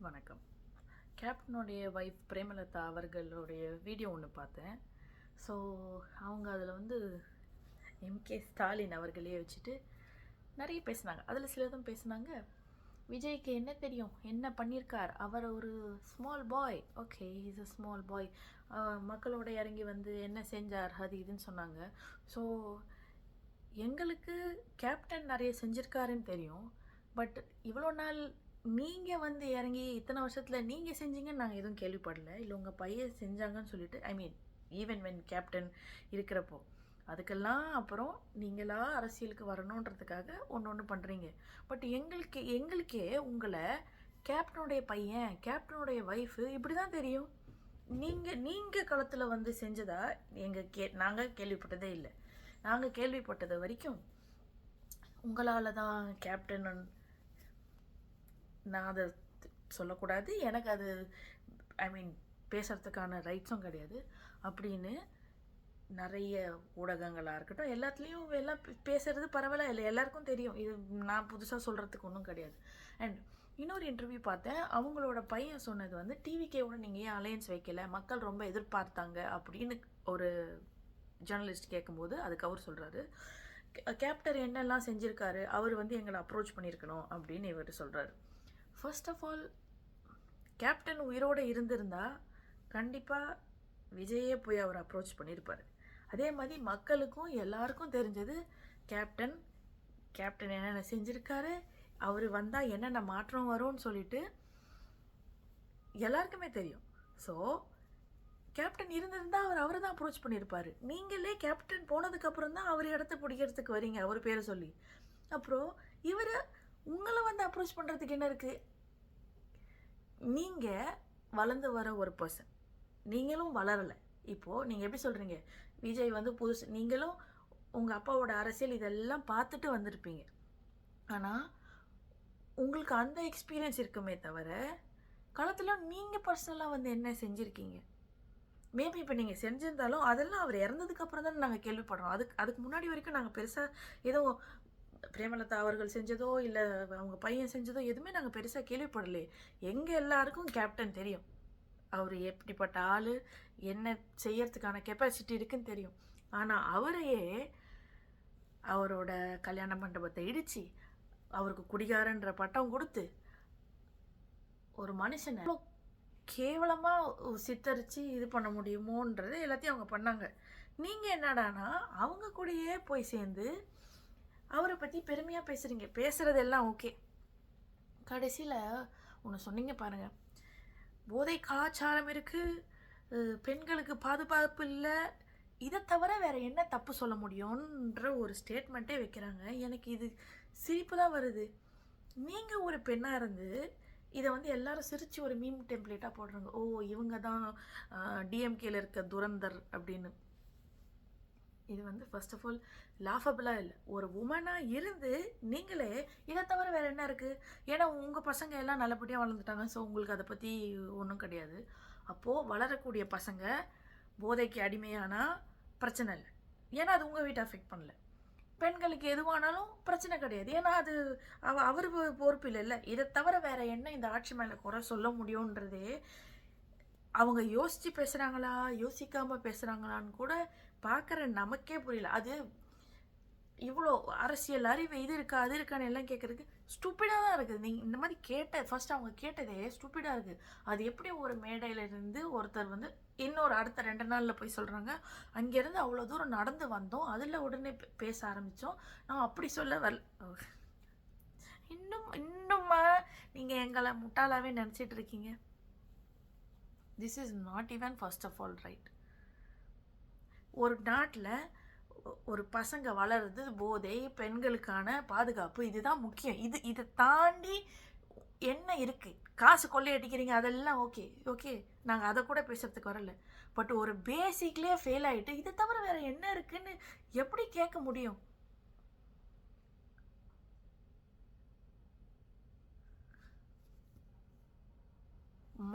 வணக்கம். கேப்டனுடைய ஒய்ஃப் பிரேமலதா அவர்களுடைய வீடியோ ஒன்று பார்த்தேன். ஸோ அவங்க அதில் வந்து ஸ்டாலின் அவர்களையே வச்சுட்டு நிறைய பேசினாங்க. அதில் சிலதும் பேசினாங்க, விஜய்க்கு என்ன தெரியும், என்ன பண்ணியிருக்கார், அவர் ஒரு small boy, okay is a small boy, மக்களோட இறங்கி வந்து என்ன செஞ்சார் அது இதுன்னு சொன்னாங்க. ஸோ எங்களுக்கு கேப்டன் நிறைய செஞ்சுருக்காருன்னு தெரியும். பட் இவ்வளோ நாள் நீங்கள் வந்து இறங்கி இத்தனை வருஷத்தில் நீங்கள் செஞ்சீங்கன்னு நாங்கள் எதுவும் கேள்விப்படலை. இல்லை உங்கள் பையன் செஞ்சாங்கன்னு சொல்லிட்டு, ஐ மீன் ஈவன் வென் கேப்டன் இருக்கிறப்போ அதுக்கெல்லாம் அப்புறம் நீங்களா அரசியலுக்கு வரணுன்றதுக்காக ஒன்று பண்ணுறீங்க. பட் எங்களுக்கே உங்களை கேப்டனுடைய பையன், கேப்டனுடைய ஒய்ஃபு இப்படி தான் தெரியும். நீங்கள் களத்தில் வந்து செஞ்சதா நாங்கள் கேள்விப்பட்டதே இல்லை. நாங்கள் கேள்விப்பட்டது வரைக்கும் உங்களால் தான் கேப்டன், நான் அதை சொல்லக்கூடாது, எனக்கு அது ஐ மீன் பேசுகிறதுக்கான ரைட்ஸும் கிடையாது அப்படின்னு நிறைய ஊடகங்களாக இருக்கட்டும் எல்லாத்துலேயும் எல்லாம் பேசுகிறது பரவாயில்ல, இல்லை எல்லாருக்கும் தெரியும். இது நான் புதுசாக சொல்கிறதுக்கு ஒன்றும் கிடையாது. அண்ட் இன்னொரு இன்டர்வியூ பார்த்தேன், அவங்களோட பையன் சொன்னது வந்து டிவிகேவோட நீங்கள் ஏன் அலையன்ஸ் வைக்கல, மக்கள் ரொம்ப எதிர்பார்த்தாங்க அப்படின்னு ஒரு ஜேர்னலிஸ்ட் கேட்கும்போது அதுக்கு அவர் சொல்கிறாரு, கேப்டன் என்னெல்லாம் செஞ்சுருக்காரு, அவர் வந்து எங்களை அப்ரோச் பண்ணியிருக்கணும் அப்படின்னு இவர் சொல்கிறாரு. ஃபர்ஸ்ட் ஆஃப் ஆல் கேப்டன் உயிரோடு இருந்திருந்தா கண்டிப்பாக விஜயே போய் அவர் அப்ரோச் பண்ணியிருப்பார். அதே மாதிரி மக்களுக்கும் எல்லாருக்கும் தெரிஞ்சது கேப்டன் என்னென்ன செஞ்சுருக்காரு, அவர் வந்தால் என்னென்ன மாற்றம் வரும்னு சொல்லிட்டு எல்லாருக்குமே தெரியும். ஸோ கேப்டன் இருந்திருந்தால் அவர் தான் அப்ரோச் பண்ணியிருப்பார். நீங்களே கேப்டன் போனதுக்கப்புறம் தான் அவர் இடத்த பிடிக்கிறதுக்கு வரீங்க அவர் பேரை சொல்லி. அப்புறம் இவர் உங்களை வந்து அப்ரோச் பண்ணுறதுக்கு என்ன இருக்குது? நீங்கள் வளர்ந்து வர ஒரு பர்சன், நீங்களும் வளரலை. இப்போது நீங்கள் எப்படி சொல்கிறீங்க, விஜய் வந்து புதுசு, நீங்களும் உங்கள் அப்பாவோட அரசியல் இதெல்லாம் பார்த்துட்டு வந்திருப்பீங்க. ஆனால் உங்களுக்கு அந்த எக்ஸ்பீரியன்ஸ் இருக்குமே தவிர களத்தில் நீங்கள் பர்சனலாக வந்து என்ன செஞ்சுருக்கீங்க? மேபி இப்போ நீங்கள் செஞ்சிருந்தாலும் அதெல்லாம் அவர் இறந்ததுக்கப்புறம் தான் நாங்கள் கேள்விப்படுறோம். அதுக்கு முன்னாடி வரைக்கும் நாங்கள் பெருசாக ஏதோ பிரேமலதா அவர்கள் செஞ்சதோ இல்லை அவங்க பையன் செஞ்சதோ எதுவுமே நாங்கள் பெருசாக கேள்விப்படலையே. எங்கள் எல்லாருக்கும் கேப்டன் தெரியும், அவர் எப்படிப்பட்ட ஆள், என்ன செய்யறதுக்கான கெப்பாசிட்டி இருக்குன்னு தெரியும். ஆனால் அவரையே அவரோட கல்யாண மண்டபத்தை இடித்து அவருக்கு குடிகாரன்ற பட்டம் கொடுத்து ஒரு மனுஷனை கேவலமாக சித்தரித்து இது பண்ண முடியுமோன்றது எல்லாத்தையும் அவங்க பண்ணாங்க. நீங்கள் என்னடானா அவங்க கூடயே போய் சேர்ந்து அவரை பற்றி பெருமையாக பேசுகிறீங்க. பேசுகிறதெல்லாம் ஓகே, கடைசியில் ஒன்று சொன்னீங்க பாருங்கள், போதை கலாச்சாரம் இருக்குது, பெண்களுக்கு பாதுகாப்பு இல்லை, இதை தவிர வேறு என்ன தப்பு சொல்ல முடியும்ன்ற ஒரு ஸ்டேட்மெண்ட்டே வைக்கிறாங்க. எனக்கு இது சிரிப்பு தான் வருது. நீங்கள் ஒரு பெண்ணாக இருந்து இதை வந்து எல்லாரும் சிரித்து ஒரு மீம் டெம்ப்ளேட்டாக போடுறாங்க, ஓ இவங்க தான் டிஎம்கேல இருக்க துரந்தர் அப்படின்னு. இது வந்து ஃபர்ஸ்ட் ஆஃப் ஆல் லாஃபபிளாக இல்லை. ஒரு உமனாக இருந்து நீங்களே இதை தவிர வேறு என்ன இருக்குது? ஏன்னா உங்கள் பசங்க எல்லாம் நல்லபடியாக வளர்ந்துட்டாங்க, ஸோ உங்களுக்கு அதை பற்றி ஒன்றும் கிடையாது. அப்போது வளரக்கூடிய பசங்க போதைக்கு அடிமையானால் பிரச்சனை இல்லை, ஏன்னா அது உங்கள் வீட்டை அஃபெக்ட் பண்ணல. பெண்களுக்கு எதுவானாலும் பிரச்சனை கிடையாது, ஏன்னா அது அவர் பொறுப்பு இல்லை. இதை தவிர வேறு என்ன இந்த ஆட்சி மேலே குறை சொல்ல முடியுன்றதே அவங்க யோசித்து பேசுகிறாங்களா யோசிக்காமல் பேசுகிறாங்களான்னு கூட பார்க்குற நமக்கே புரியல. அது இவ்வளோ அரசியல் அறிவு இது இருக்கா அது இருக்கான்னு எல்லாம் கேட்குறதுக்கு ஸ்டூப்பிடாக தான் இருக்குது. நீங்கள் இந்த மாதிரி ஃபர்ஸ்ட் அவங்க கேட்டதே ஸ்டூப்பிடாக இருக்குது. அது எப்படி ஒரு மேடையிலேருந்து ஒருத்தர் வந்து இன்னொரு அடுத்த 2 நாளில் போய் சொல்கிறாங்க, அங்கேருந்து அவ்வளோ தூரம் நடந்து வந்தோம், அதில் உடனே பேச ஆரம்பித்தோம், நான் அப்படி சொல்ல வரல. இன்னுமா நீங்கள் எங்களை முட்டாளாவே நினச்சிட்டு இருக்கீங்க? This is not even first of all right. ஒரு நாட்டில் ஒரு பசங்க வளருது, போதை, பெண்களுக்கான பாதுகாப்பு, இதுதான் முக்கியம். இதை தாண்டி என்ன இருக்குது? காசு கொள்ளையடிக்கிறீங்க, அதெல்லாம் ஓகே நாங்கள் அதை கூட பேசுகிறதுக்கு வரல. பட் ஒரு பேசிக்லேயே ஃபெயில் ஆகிட்டு இதை தவிர வேறு என்ன இருக்குன்னு எப்படி கேட்க முடியும்?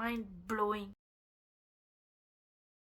Mind blowing.